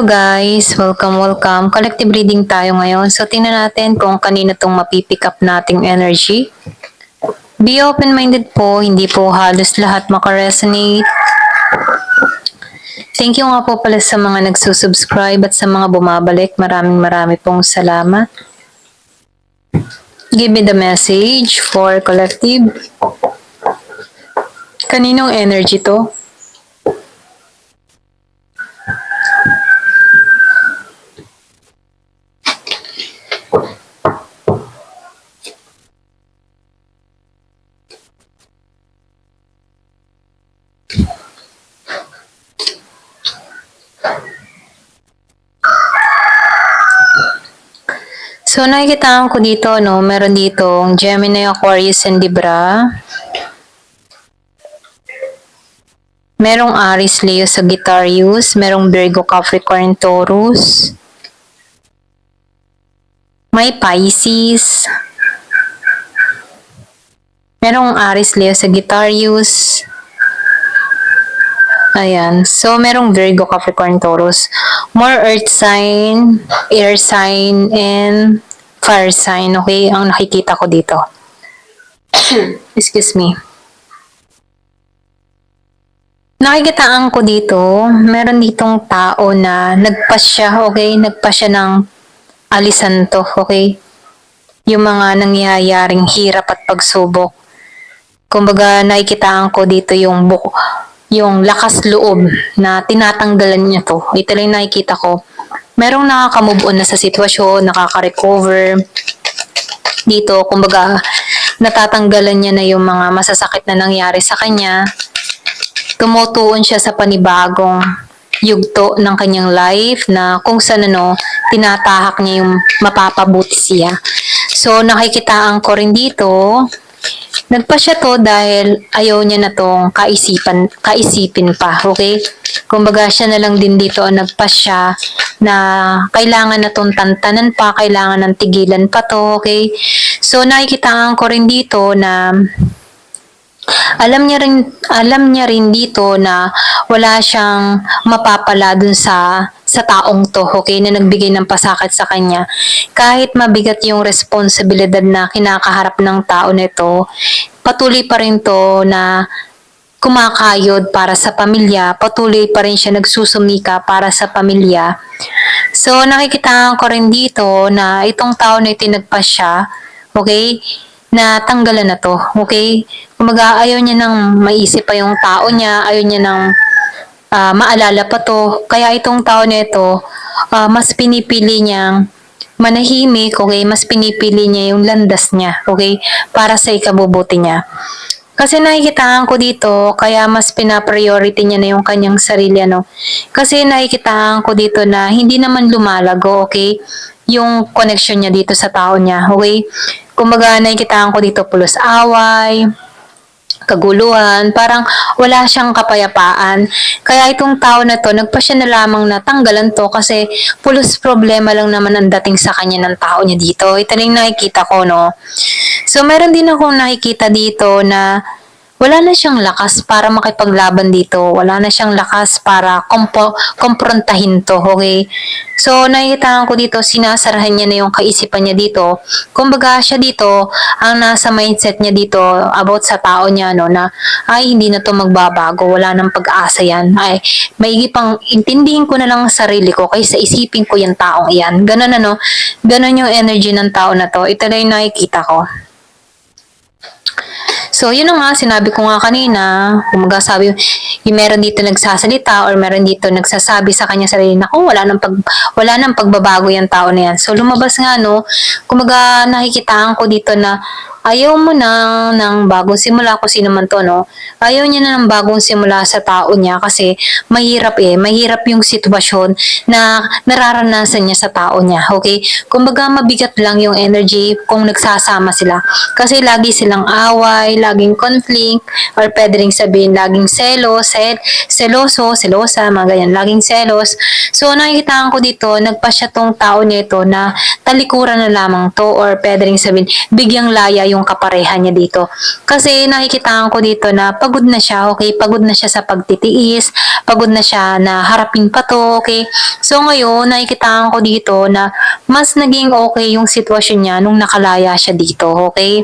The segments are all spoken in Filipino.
Guys, welcome. Collective reading tayo ngayon. So tingnan natin kung kanino tong mapipick up nating energy. Be open-minded po, hindi po halos lahat makaresonate. Thank you nga po pala sa mga nagsusubscribe at sa mga bumabalik. Maraming pong salamat. Give me the message for collective. Kaninong energy to? So, nakikitaan ko dito, no, meron ditong Gemini, Aquarius, and Libra. Merong Aries, Leo, Sagittarius. Merong Virgo, Capricorn, Taurus. May Pisces. Merong Aries, Leo, Sagittarius. Ayan. So, merong Virgo, Capricorn, Taurus. More earth sign, air sign, and fire sign. Okay? Ang nakikita ko dito. Excuse me. Nakikitaan ko dito, meron ditong tao na nagpasya, okay? Nagpasya ng alisan to, okay? Yung mga nangyayaring hirap at pagsubok. Kumbaga, nakikitaan ko dito yung lakas loob na tinatanggalan niya to. Ito lang nakikita ko. Merong nakaka-move on na sa sitwasyon, nakaka-recover. Dito, kumbaga, natatanggalan niya na yung mga masasakit na nangyari sa kanya. Tumutuon siya sa panibagong yugto ng kanyang life na kung saan tinatahak niya yung mapapabuti siya. So, nakikitaan ko rin dito, nagpa siya to dahil ayaw niya na tong kaisipin pa, okay? Kumbaga siya na lang din dito ang nagpa siya na kailangan na tong tantanan pa, kailangan ng tigilan pa to, okay? So, nakikitaan ko rin dito na alam niya rin dito na wala siyang mapapala dun sa taong to, okay, na nagbigay ng pasakit sa kanya. Kahit mabigat yung responsibilidad na kinakaharap ng tao nito, patuloy pa rin to na kumakayod para sa pamilya, patuloy pa rin siya nagsusumika para sa pamilya. So, nakikita ko rin dito na itong tao na itinagpa siya, okay, na tanggalan na to, okay? Kumaga, ayaw niya nang maisip pa yung tao niya, ayaw niya nang maalala pa to. Kaya itong tao na ito, mas pinipili niyang manahimik, okay? Mas pinipili niya yung landas niya, okay? Para sa ikabubuti niya. Kasi nakikitaan ko dito, kaya mas pinapriority niya na yung kanyang sarili, Kasi nakikitaan ko dito na hindi naman lumalago, okay? Yung connection niya dito sa tao niya, okay? Kumbaga, nakikitaan ko dito pulos away, kaguluhan, parang wala siyang kapayapaan. Kaya itong tao na to, nagpa siya na lamang na tanggalan to kasi pulos problema lang naman ang dating sa kanya ng tao niya dito. Ito lang nakikita ko, So, meron din akong nakikita dito na wala na siyang lakas para makipaglaban dito. Wala na siyang lakas para komprontahin to, okay? So, nakikita ko dito, sinasarahan niya na yung kaisipan niya dito. Kumbaga, siya dito, ang nasa mindset niya dito about sa tao niya, na ay, hindi na to magbabago, wala nang pag-asa yan. Ay, maigi pang intindihin ko na lang ang sarili ko kaysa isipin ko yung taong iyan. Ganun, Ganun yung energy ng tao na to. Ito na yung nakikita ko. So, yun na nga, sinabi ko nga kanina, kumaga sabi, yung meron dito nagsasalita or meron dito nagsasabi sa kanya sarili na, wala nang pagbabago yung tao na yan. So, lumabas nga, kumaga nakikitaan ko dito na ayaw mo na ng bagong simula kung sino man to, Ayaw niya na ng bagong simula sa tao niya kasi mahirap mahirap yung sitwasyon na nararanasan niya sa tao niya, okay? Kumbaga mabigat lang yung energy kung nagsasama sila. Kasi lagi silang away, laging conflict, or pwede rin sabihin laging seloso, selosa, mga ganyan, laging selos. So nakikitaan ko dito, nagpa siya tong tao nito na talikuran na lamang to, or pwede rin sabihin bigyang laya yung kapareha niya dito. Kasi nakikitaan ko dito na pagod na siya, okay? Pagod na siya sa pagtitiis, pagod na siya na harapin pa to, okay? So ngayon, nakikitaan ko dito na mas naging okay yung sitwasyon niya nung nakalaya siya dito, okay?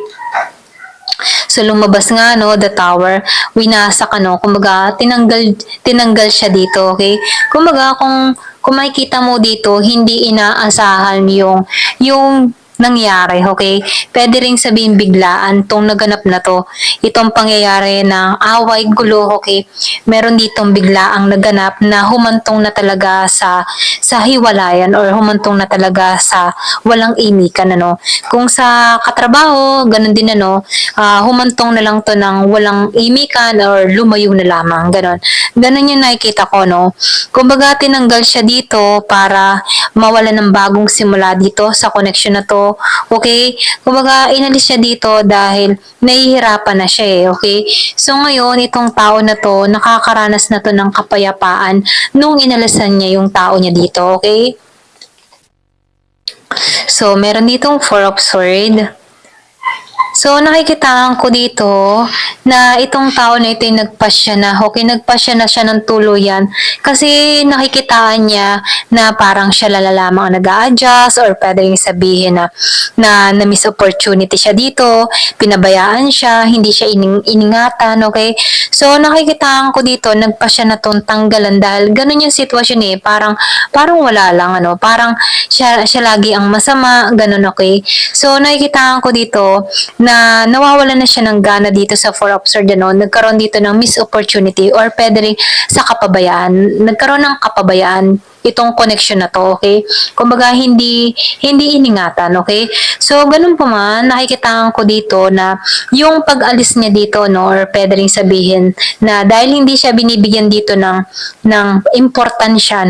So lumabas nga no, the tower, winasak kumbaga tinanggal siya dito, okay? Kumbaga kung makikita mo dito, hindi inaasahan yung nangyari, okay? Pwede ring sabihin biglaan tong naganap na to. Itong pangyayari ng away, gulo, okay? Meron ditong biglaang naganap na humantong na talaga sa hiwalayan or humantong na talaga sa walang imikan, Kung sa katrabaho, ganun din, humantong na lang to ng walang imikan or lumayo na lamang, ganun. Ganun yung nakikita ko, no? Kumbaga, tinanggal siya dito para mawala ng bagong simula dito sa connection na to. Okay? Kumbaga, inalis siya dito dahil nahihirapan na siya okay? So ngayon, itong tao na to, nakakaranas na to ng kapayapaan nung inalisan niya yung tao niya dito, okay? So, meron ditong Four of Swords. So, nakikitaan ko dito na itong tao na ito ay nagpasya na, okay, nagpasya na siya ng tuluyan kasi nakikitaan niya na parang siya lamang ang nag-a-adjust or pwedeng sabihin na miss opportunity siya dito, pinabayaan siya, hindi siya iningatan, okay? So, nakikitaan ko dito, nagpasya na tong tanggalan dahil ganun yung sitwasyon parang wala lang, parang siya lagi ang masama, ganun, okay? So, nakikitaan ko dito, na nawawalan na siya ng gana dito sa Four of Swords, nagkaroon dito ng missed opportunity or pwede rin sa kapabayaan. Nagkaroon ng kapabayaan itong connection na to, okay? Kumbaga, hindi iningatan, okay? So, ganun pa man, nakikitaan ko dito na yung pag-alis niya dito, or pwede rin sabihin na dahil hindi siya binibigyan dito ng importansya,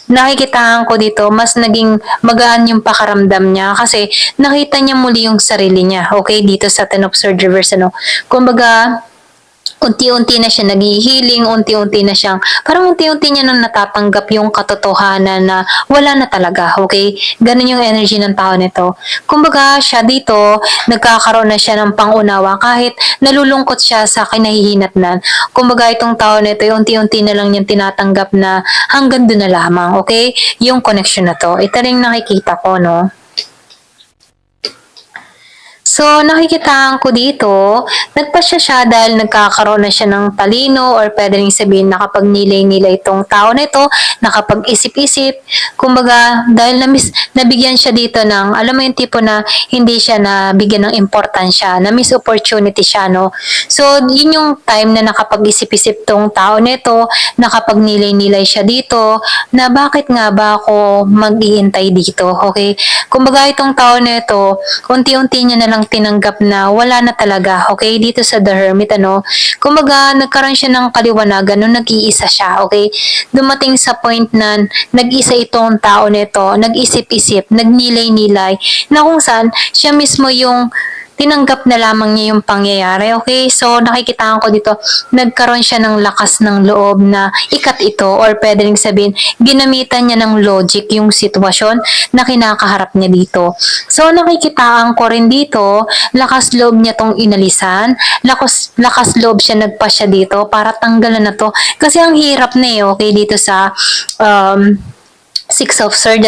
nakikitaan ko dito, mas naging magaan yung pakaramdam niya kasi nakita niya muli yung sarili niya, okay? Dito sa Ten of Swords reverse, Kumbaga, unti-unti na siya naghihiling, unti-unti na siyang, parang unti-unti niya nang natatanggap yung katotohanan na wala na talaga, okay? Ganun yung energy ng tao nito. Kumbaga, siya dito, nagkakaroon na siya ng pangunawa kahit nalulungkot siya sa kinahihinatnan. Kumbaga, itong tao nito, unti-unti na lang niyang tinatanggap na hanggang doon na lamang, okay? Yung connection na to. Ito rin nakikita ko, no? So, nakikitaan ko dito, nagpasya siya dahil nagkakaroon na siya ng talino or pwede rin sabihin nakapagnilay-nilay itong tao na ito, nakapag-isip-isip. Kumbaga, dahil nabigyan siya dito ng, alam mo yung tipo na hindi siya nabigyan ng importansya, na miss opportunity siya, no? So, yun yung time na nakapag-isip-isip tong tao na ito, nakapagnilay-nilay siya dito, na bakit nga ba ako mag-iintay dito, okay? Kumbaga, itong tao na ito, unti-unti niya na lang tinanggap na wala na talaga, okay? Dito sa The Hermit, Kumbaga, nagkaroon siya ng kaliwanagan nung nag-iisa siya, okay? Dumating sa point na nag-isa itong tao nito, nag-isip-isip, nagnilay-nilay, na kung saan siya mismo yung tinanggap na lamang niya yung pangyayari, okay? So, nakikitaan ko dito, nagkaroon siya ng lakas ng loob na ikat ito or pwede rin sabihin, ginamitan niya ng logic yung sitwasyon na kinakaharap niya dito. So, nakikitaan ko rin dito, lakas loob niya tong inalisan, lakas loob siya nagpa siya dito para tanggalan na to. Kasi ang hirap na okay, dito sa Six of Swords,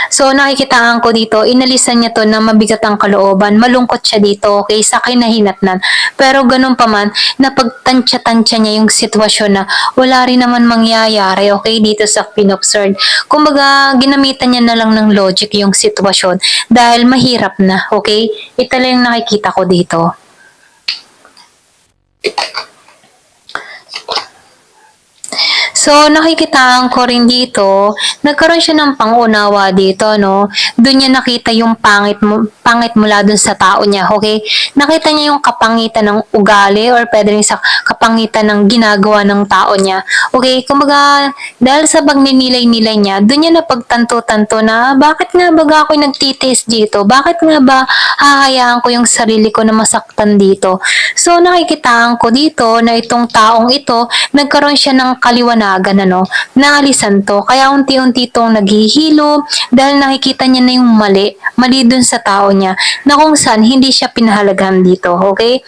So, nakikitaan ko dito, inalisan niya to na mabigat ang kalooban, malungkot siya dito, okay, sa kinahinatnan. Pero ganun pa man, napagtansya-tansya niya yung sitwasyon na wala rin naman mangyayari, okay, dito sa Queen of Swords. Kumbaga, ginamitan niya na lang ng logic yung sitwasyon dahil mahirap na, okay? Ito lang yung nakikita ko dito. So, nakikitaan ko rin dito, nagkaroon siya ng pangunawa dito, no? Doon niya nakita yung pangit mula dun sa tao niya, okay? Nakita niya yung kapangitan ng ugali or pwede rin sa kapangitan ng ginagawa ng tao niya. Okay, kumbaga, dahil sa pagninilay-nilay niya, doon niya napagtanto-tanto na bakit nga ba ako'y nagtitis dito? Bakit nga ba hahayaan ko yung sarili ko na masaktan dito? So, nakikitaan ko dito na itong taong ito, nagkaroon siya ng kaliwanagan kaliwanagan, ano, naalisan to. Kaya unti-unti itong naghihilo dahil nakikita niya na yung mali dun sa tao niya na kung saan hindi siya pinahalagahan dito, okay?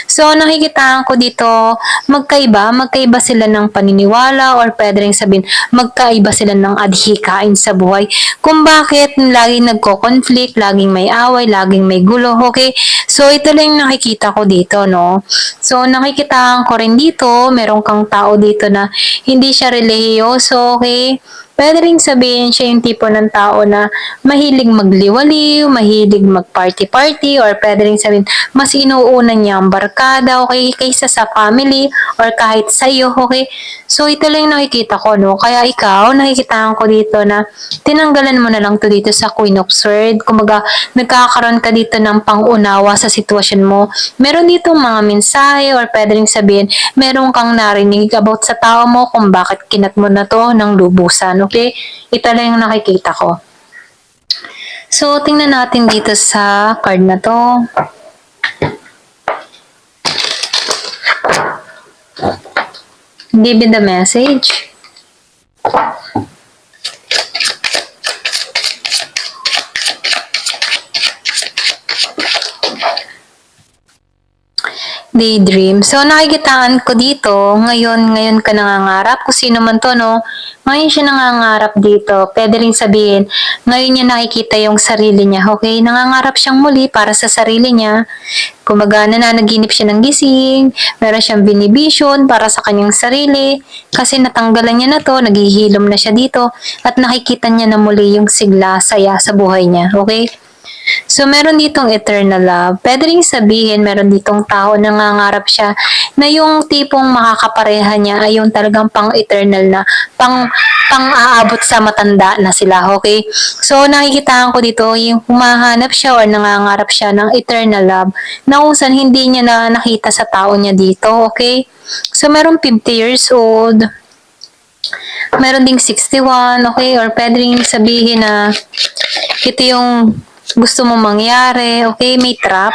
So, nakikitaan ko dito, magkaiba sila ng paniniwala or pwede rin sabihin, magkaiba sila ng adhikain sa buhay. Kung bakit laging nagko-conflict, laging may away, laging may gulo, okay? So, ito lang yung nakikita ko dito, no? So, nakikitaan ko rin dito, meron kang tao dito na hindi siya relihiyoso, okay? Pwede rin sabihin siya yung tipo ng tao na mahilig magliwaliw, mahilig mag-party-party, or pwede rin sabihin mas inuuna niya ang barkada, okay, kaysa sa family, or kahit sa iyo, okay? So, ito lang yung nakikita ko, no? Kaya ikaw, nakikitaan ko dito na tinanggalan mo na lang to dito sa Queen of Swords. Kumaga, nagkakaroon ka dito ng pangunawa sa sitwasyon mo. Meron dito mga mensahe, or pwede rin sabihin, meron kang narinig about sa tao mo kung bakit kinat mo na to ng lubusan, okay? Ito lang yung nakikita ko. So, tingnan natin dito sa card na to. Give me the message. Daydream. So, nakikitaan ko dito, ngayon ka nangangarap, kung sino man to, no? Ngayon siya nangangarap dito. Pwede rin sabihin, ngayon niya nakikita yung sarili niya, okay? Nangangarap siyang muli para sa sarili niya. Kumaga, nananaginip siya ng gising, meron siyang binivision para sa kanyang sarili, kasi natanggalan niya na to, naghihilom na siya dito, at nakikita niya na muli yung sigla, saya sa buhay niya, okay? So, meron ditong eternal love. Pwede rin sabihin, meron ditong tao na nangangarap siya na yung tipong makakapareha niya ay yung talagang pang-eternal na, pang-aabot sa matanda na sila, okay? So, nakikitaan ko dito, yung humahanap siya or nangangarap siya ng eternal love na kung saan hindi niya na nakita sa tao niya dito, okay? So, meron 50 years old, meron ding 61, okay? Or pwede rin sabihin na ito yung gusto mo mangyari, okay, may trap.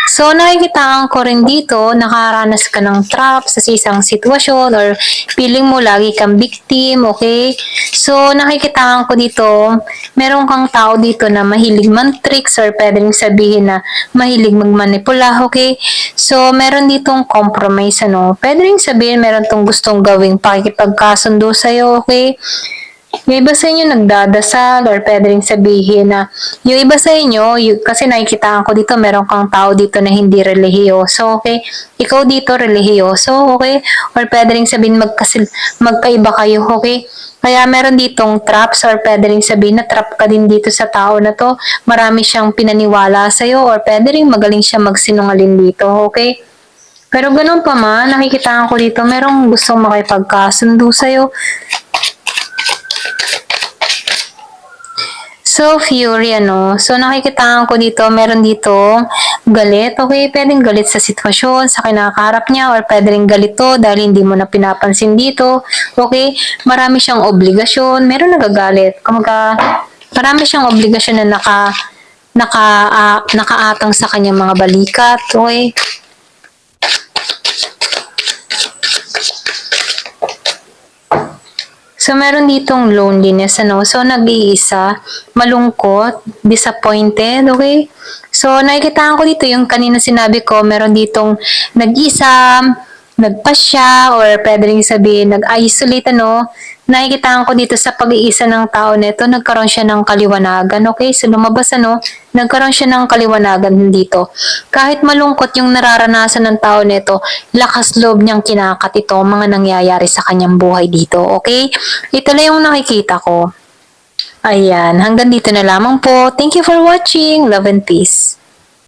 So, nakikitaan ko rin dito, nakaranas ka ng trap sa isang sitwasyon or feeling mo lagi kang victim, okay? So, nakikitaan ko dito, meron kang tao dito na mahilig man-tricks or pwede rin sabihin na mahilig magmanipula, okay? So, meron ditong compromise, ano? Pwede rin sabihin meron tong gustong gawing pakikipagkasundo sa'yo, okay? Yung iba sa inyo nagdadasal or pwede rin sabihin na yung iba sa inyo, kasi nakikitaan ko dito, meron kang tao dito na hindi relihiyoso, okay? Ikaw dito relihiyoso, okay? Or pwede rin sabihin magkaiba kayo, okay? Kaya meron ditong traps or pwede rin sabihin na trap ka din dito sa tao na to. Marami siyang pinaniwala sa'yo or pwede rin magaling siya magsinungaling dito, okay? Pero ganun pa man, nakikitaan ko dito, merong gustong makipagkasundo sa'yo. So, fury, ano. So, nakikitaan ko dito, meron dito galit. Okay, pwedeng galit sa sitwasyon, sa kinakaharap niya, or pwede rin galit to dahil hindi mo na pinapansin dito. Okay, marami siyang obligasyon, meron nagagalit. Kumaga, marami siyang obligasyon na nakaatang sa kanyang mga balikat. Okay. So, meron ditong loneliness, ano? So, nag-iisa, malungkot, disappointed, okay? So, nakikitaan ko dito yung kanina sinabi ko, meron ditong nag-isa, nagpasya, or pwede rin sabihin, nag-isolate, ano? Nakikitaan ko dito sa pag-iisa ng tao nito, nagkaroon siya ng kaliwanagan, okay? So, lumabas, ano? Nagkaroon siya ng kaliwanagan dito. Kahit malungkot yung nararanasan ng tao nito, lakas loob niyang kinakat ito, mga nangyayari sa kanyang buhay dito, okay? Ito lang yung nakikita ko. Ayan, hanggang dito na lamang po. Thank you for watching. Love and peace.